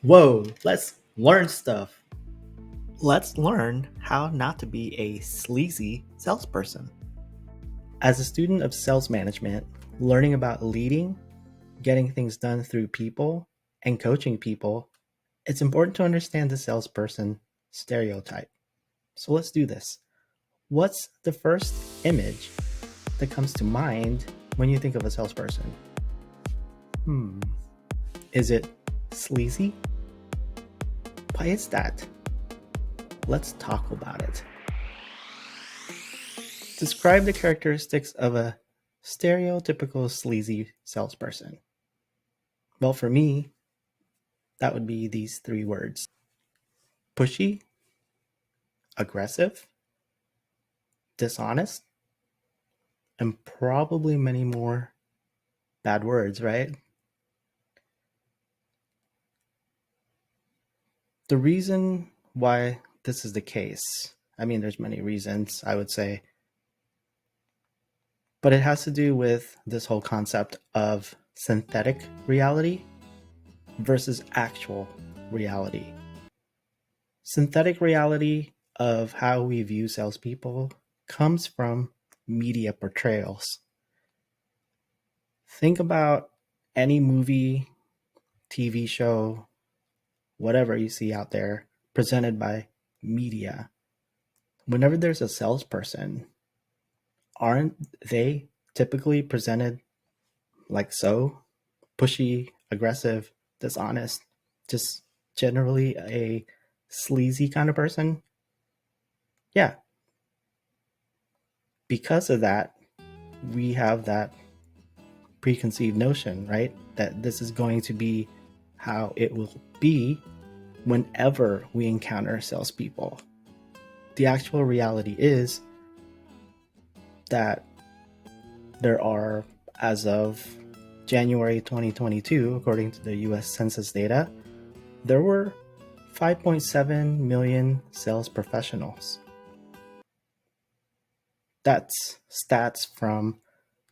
Whoa, let's learn stuff. Let's learn how not to be a sleazy salesperson. As a student of sales management, learning about leading, getting things done through people, and coaching people, it's important to understand the salesperson stereotype. So let's do this. What's the first image that comes to mind when you think of a salesperson? Is it sleazy? Why is that? Let's talk about it. Describe the characteristics of a stereotypical sleazy salesperson. Well, for me, that would be these three words: pushy, aggressive, dishonest, and probably many more bad words, right? The reason why this is the case, I mean, there's many reasons, I would say, but it has to do with this whole concept of synthetic reality versus actual reality. Synthetic reality of how we view salespeople comes from media portrayals. Think about any movie, TV show, whatever you see out there presented by media. Whenever there's a salesperson, aren't they typically presented like so? Pushy, aggressive, dishonest, just generally a sleazy kind of person? Yeah. Because of that, we have that preconceived notion, right? That this is going to be how it will be whenever we encounter salespeople. The actual reality is that there are, as of January 2022, according to the US Census data, there were 5.7 million sales professionals. That's stats from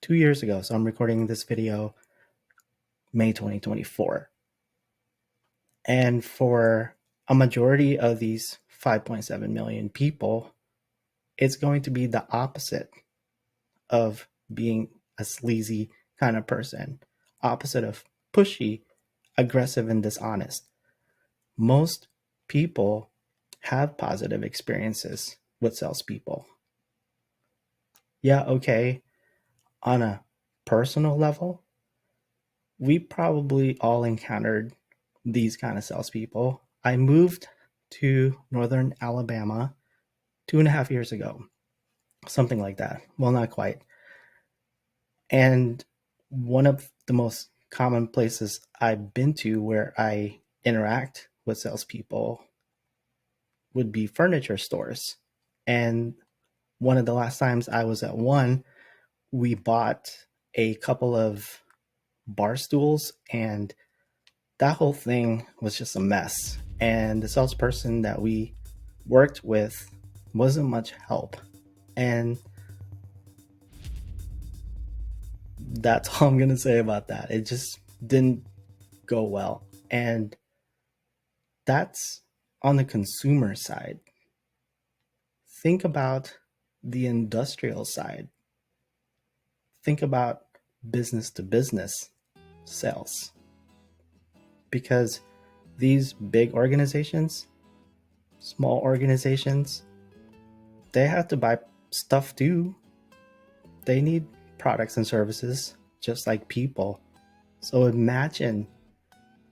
2 years ago. So I'm recording this video May 2024. And for a majority of these 5.7 million people, it's going to be the opposite of being a sleazy kind of person, opposite of pushy, aggressive, and dishonest. Most people have positive experiences with salespeople. Yeah, okay, on a personal level, we probably all encountered these kind of salespeople. I moved to Northern Alabama 2.5 years ago, something like that. Well, not quite. And one of the most common places I've been to where I interact with salespeople would be furniture stores. And one of the last times I was at one, we bought a couple of bar stools, and that whole thing was just a mess. And the salesperson that we worked with wasn't much help. And that's all I'm going to say about that. It just didn't go well. And that's on the consumer side. Think about the industrial side. Think about business to business sales. Because these big organizations, small organizations, they have to buy stuff too. They need products and services just like people. So imagine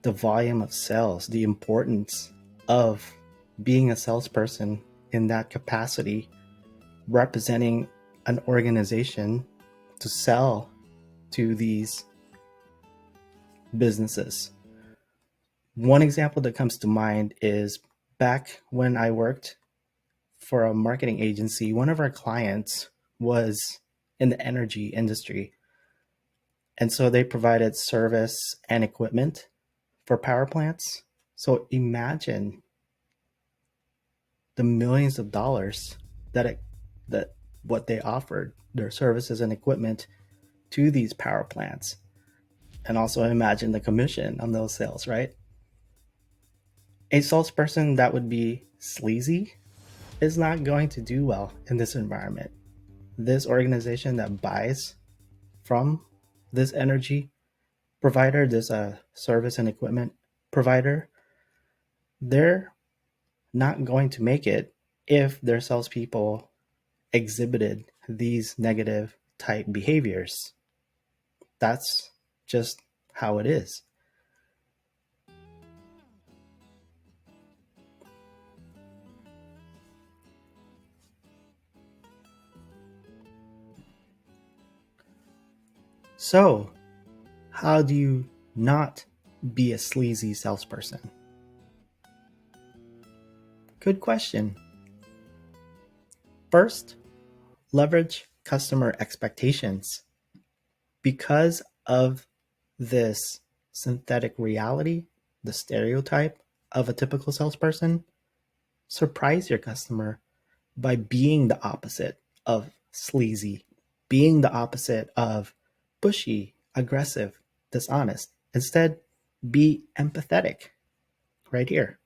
the volume of sales, the importance of being a salesperson in that capacity, representing an organization to sell to these businesses. One example that comes to mind is back when I worked for a marketing agency, one of our clients was in the energy industry. And so they provided service and equipment for power plants. So imagine the millions of dollars that what they offered, their services and equipment to these power plants. And also imagine the commission on those sales, right? A salesperson that would be sleazy is not going to do well in this environment. This organization that buys from this energy provider, this service and equipment provider, they're not going to make it if their salespeople exhibited these negative type behaviors. That's just how it is. So, how do you not be a sleazy salesperson? Good question. First, leverage customer expectations. Because of this synthetic reality, the stereotype of a typical salesperson, surprise your customer by being the opposite of sleazy, being the opposite of pushy, aggressive, dishonest. Instead, be empathetic right here.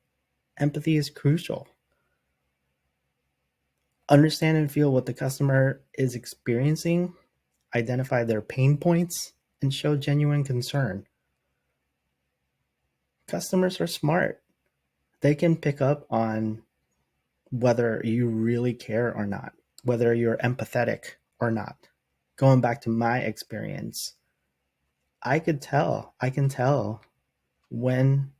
Empathy is crucial. Understand and feel what the customer is experiencing, identify their pain points, and show genuine concern. Customers are smart. They can pick up on whether you really care or not, whether you're empathetic or not. Going back to my experience, I can tell when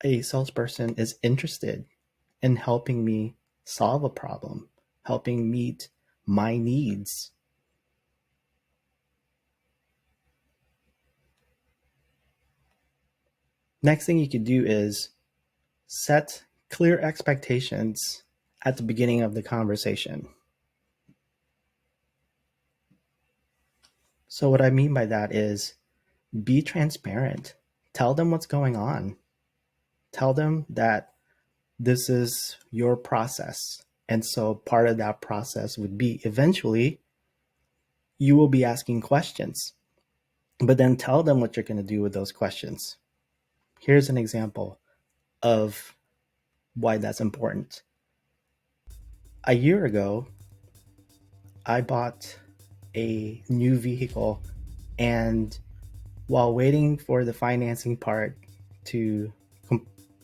a salesperson is interested in helping me solve a problem, helping meet my needs. Next thing you could do is set clear expectations at the beginning of the conversation. So, what I mean by that is be transparent. Tell them what's going on. Tell them that this is your process. And so, part of that process would be eventually you will be asking questions, but then tell them what you're going to do with those questions. Here's an example of why that's important. A year ago, I bought a new vehicle, and while waiting for the financing part to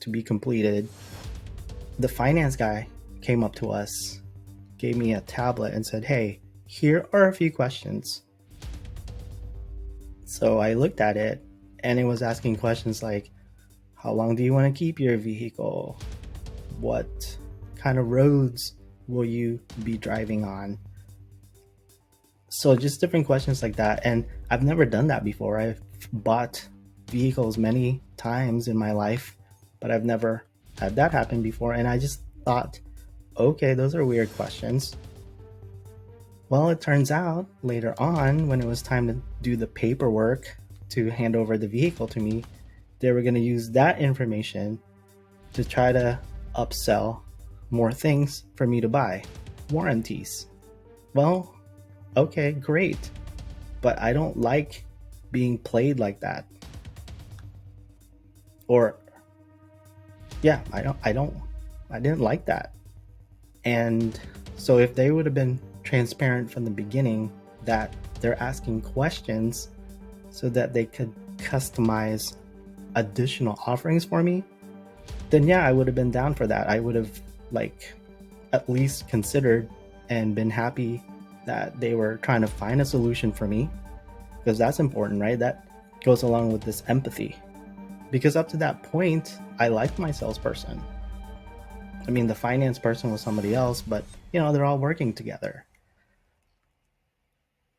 to be completed, the finance guy came up to us, gave me a tablet, and said, "Hey, here are a few questions." So I looked at it, and it was asking questions like, "How long do you want to keep your vehicle? What kind of roads will you be driving on?" So just different questions like that. And I've never done that before. I've bought vehicles many times in my life, but I've never had that happen before. And I just thought, okay, those are weird questions. Well, it turns out later on, when it was time to do the paperwork to hand over the vehicle to me, they were going to use that information to try to upsell more things for me to buy. Warranties. Well, okay, great. But I don't like being played like that. Or yeah, I didn't like that. And so if they would have been transparent from the beginning that they're asking questions so that they could customize additional offerings for me, then yeah, I would have been down for that. I would have like at least considered and been happy that they were trying to find a solution for me, because that's important, right? That goes along with this empathy. Because up to that point, I liked my salesperson. I mean, the finance person was somebody else, but they're all working together.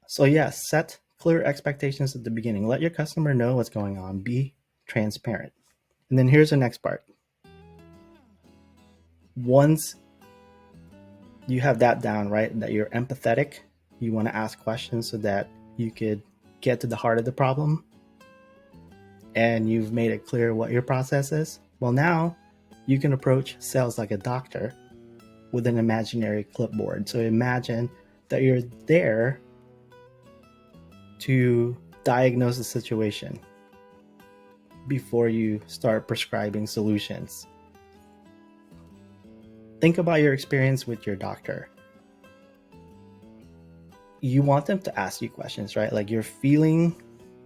So yeah, set clear expectations at the beginning. Let your customer know what's going on. Be transparent. And then here's the next part. Once you have that down, right, that you're empathetic, you want to ask questions so that you could get to the heart of the problem, and you've made it clear what your process is, well, now you can approach sales like a doctor with an imaginary clipboard. So imagine that you're there to diagnose the situation before you start prescribing solutions. think about your experience with your doctor. You want them to ask you questions, right? Like you're feeling,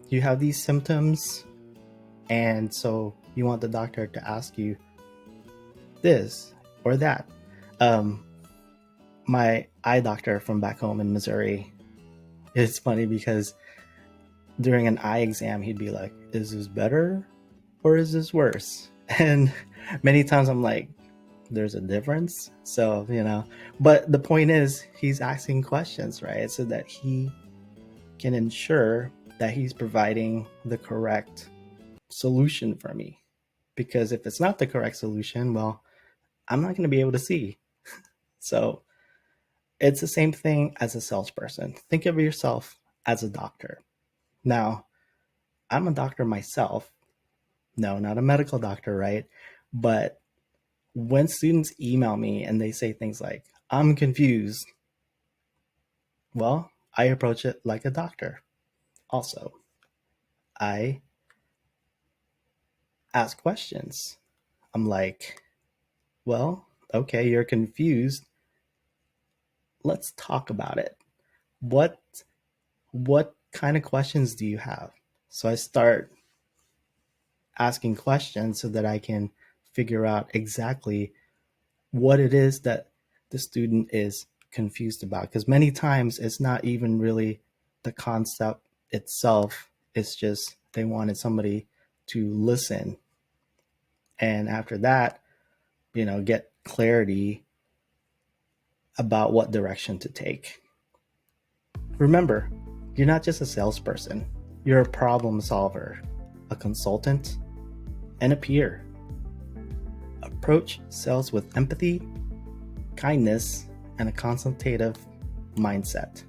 you have these symptoms, and so you want the doctor to ask you this or that. My eye doctor from back home in Missouri, it's funny because during an eye exam, he'd be like, "Is this better or is this worse?" And many times I'm like, there's a difference. So, but the point is, he's asking questions, right? So that he can ensure that he's providing the correct solution for me. Because if it's not the correct solution, well, I'm not going to be able to see. So it's the same thing as a salesperson. Think of yourself as a doctor. Now, I'm a doctor myself. No, not a medical doctor, right? But when students email me and they say things like, "I'm confused," well, I approach it like a doctor. Also, I ask questions. I'm like, "Well, okay, you're confused. Let's talk about it. What what kind of questions do you have?" So I start asking questions so that I can figure out exactly what it is that the student is confused about. Because many times it's not even really the concept itself, it's just they wanted somebody to listen. And after that, get clarity about what direction to take. Remember, you're not just a salesperson, you're a problem solver, a consultant, and a peer. Approach sales with empathy, kindness, and a consultative mindset.